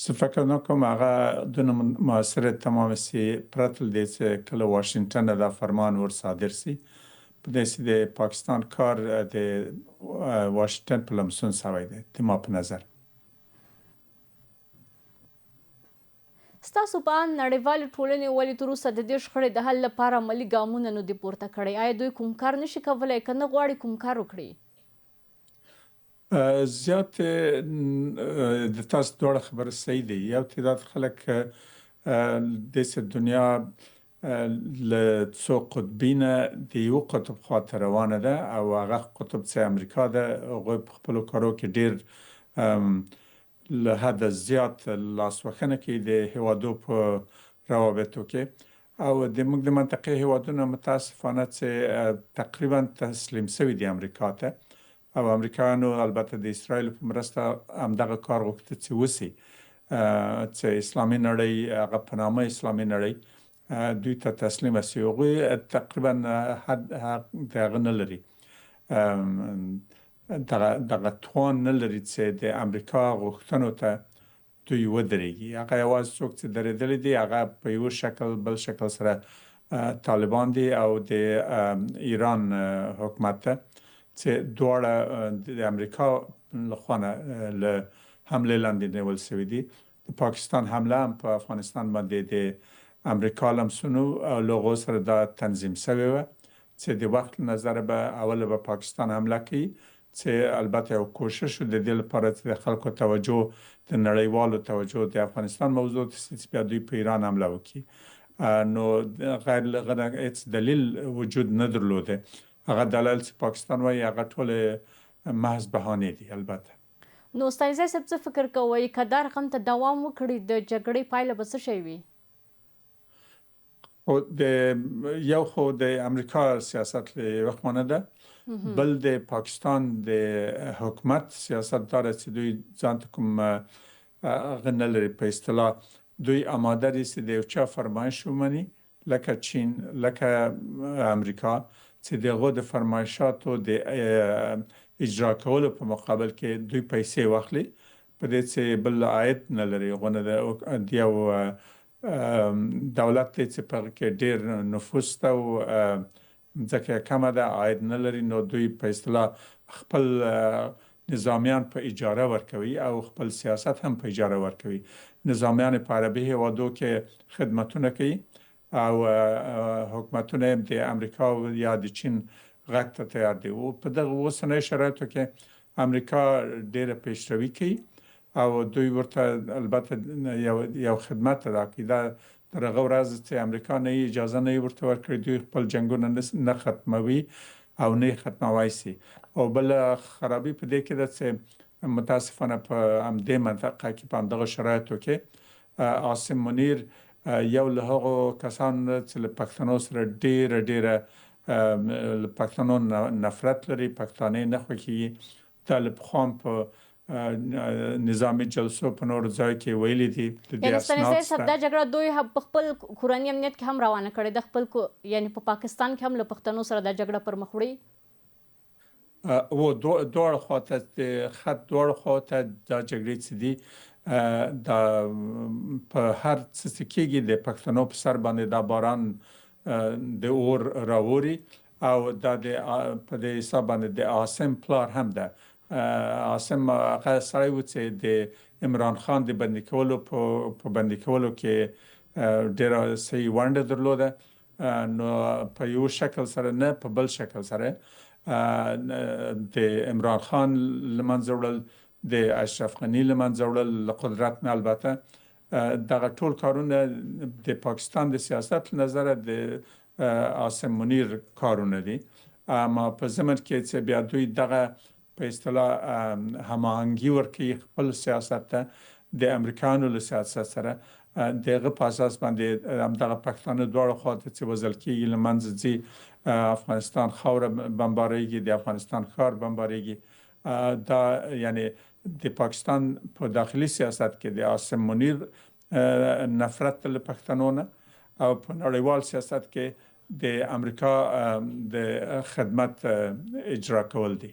زه فکر نه کوم هغه دونه موثره تمام سي پرته له دې چې کله واشنګټن نه دا فرمان ور صادر سي په دې چې د پاکستان کار د واشنګټن په لمسون سوی دی د ما په نظر. ستاسو په اند نړیوالې ټولنې ولې تر اوسه د دې شخړې د حل لپاره عملي ګامونه نه دي پورته کړي؟ آیا دوی کوم کار نشي کولی که نه غواړي کوم کار وکړي؟ زیات د تاسو دواړه خبره صحیح دی. یو تعداد خلک داسې دنیا له څو قطبینه د یو قطب خواته روانه ده او هغه قطب چې امریکا ده هغوی په خپلو کارو کې ډېر له حده زیات لاسوهنه کوي د هیوادو په روابطو کې او د موږ د منطقې هیوادونه متاسفانه چې تقریبا تسلیم شوي دي امریکا ته او امریکایانو البته د اسرائیل په مرسته همدغه کار غوښته چې وسي چې اسلامي نړۍ هغه په نامه اسلامي نړۍ دوی ته تسلیم شي. هغوی تقریبا حد دغه نه لري دغه توان نه لري چې د امریکا غوښتنو ته دوی ودرېږي. هغه یوازې څوک چې درېدلي دي هغه په یو شکل بل شکل سره طالبان دي او د ایران حکومت ته چې دواړه د امریکا لخوا نه له حملې لاندې نیول شوي دي. د پاکستان حمله هم په افغانستان باندې د امریکا لمسونو او لوغو سره دا تنظیم شوې وه چې د وخت له نظره به اوله به پاکستان حمله کوي چې البته یو کوشش د دې لپاره چې د خلکو توجه د نړیوالو توجه د افغانستان موضوع ته چې بیا دوی په ایران حمله وکړي نو غیر هیڅ دلیل وجود نه درلوده. هغه دلایل چې پاکستان وایي هغه ټول محض بهانې دي. البته نو استاذ صاحب څه فکر کوئ که دا رقم ته دوام وکړي د جګړې پایله به څه شی وي؟ یو خو د امریکا سیاست له یوه خوا نه ده بل د پاکستان د حکومت سیاست داره چې دوی ځان ته کوم هغه نه لري په اصطلاح دوی آماده دي چې د یو چا فرمایش ومني لکه چین لکه امریکا چې د هغو د فرمایشاتو د اجرا کولو په مقابل کې دوی پیسې واخلي په دې چې بل عاید نه لري. غونه د یو دولت دی چې په کې ډېر نفوس ته او ځکه کمه ده عاید نه لري نو دوی په اصطلاح خپل نظامیان په اجاره ورکوي او خپل سیاست هم په اجاره ورکوي. نظامیان په عربي هیوادو کې خدمتونه کوي او حکومتونه د امریکا یا د چین غږ ته تیار دي. او په دغه اوسنۍ شرایطو کې امریکا ډېره پیشروي کوي او دوی ورته البته یو خدمت راکوي. دا تر هغه ورځ چې امریکا نه اجازه نه ورته ورکړي دوی خپل جنګونه نه ختموي او نه ختموای شي. او بل خرابي په دې کې ده چې متاسفانه په همدې منطقه کې په همدغه شرایطو کې عاصم منیر یو له هغو کسانو چې له پښتنو سره ډېره له پښتنو نفرت لري پښتانه نه خوښي. دا له پخوا په نظامی جلسو په نور ځای کې ویلي دي یعنی ستانیزه صاحب دا جګړه دوی په خپل کورني امنیت کې هم روانه کړې ده خپل یعنی په پاکستان کې هم له پښتنو سره دا جګړه پر مخ وړي و دواړه خواته د خط دواړه خواته دا جګړې چې دي دا په هر څه چې کېږي د پښتنو په سر باندې دا باران د اور راوري او دا په دې حساب باندې د عاصم پلار هم ده. عاصم هغه سړی و چې د عمران خان د بندي کولو په بندي کولو کې ډېره صحیح ونډه درلوده نو په یو شکل سره نه په بل شکل سره د عمران خان له منځه وړل د اشرف غني له منځه وړل له قدرت نه البته دغه ټول کارونه د پاکستان د سیاست له نظره د عاصم منیر کارونه دي. اما په زمن کې چې بیا دوی دغه په اصطلاح هماهنګي ورکوي خپل سیاست ته د امریکایانو له سیاست سره دغه په اساس باندې همدغه پښتانه دواړه خواته چې وژل کېږي له منځه ځي. افغانستان خاوره بمباریږي د افغانستان ښار بمباریږي. دا یعنی د پاکستان په داخلي سیاست کې د عاصم منیر نفرت له پښتنو نه او په نړیوال سیاست کې د امریکا د خدمت اجرا کول دي.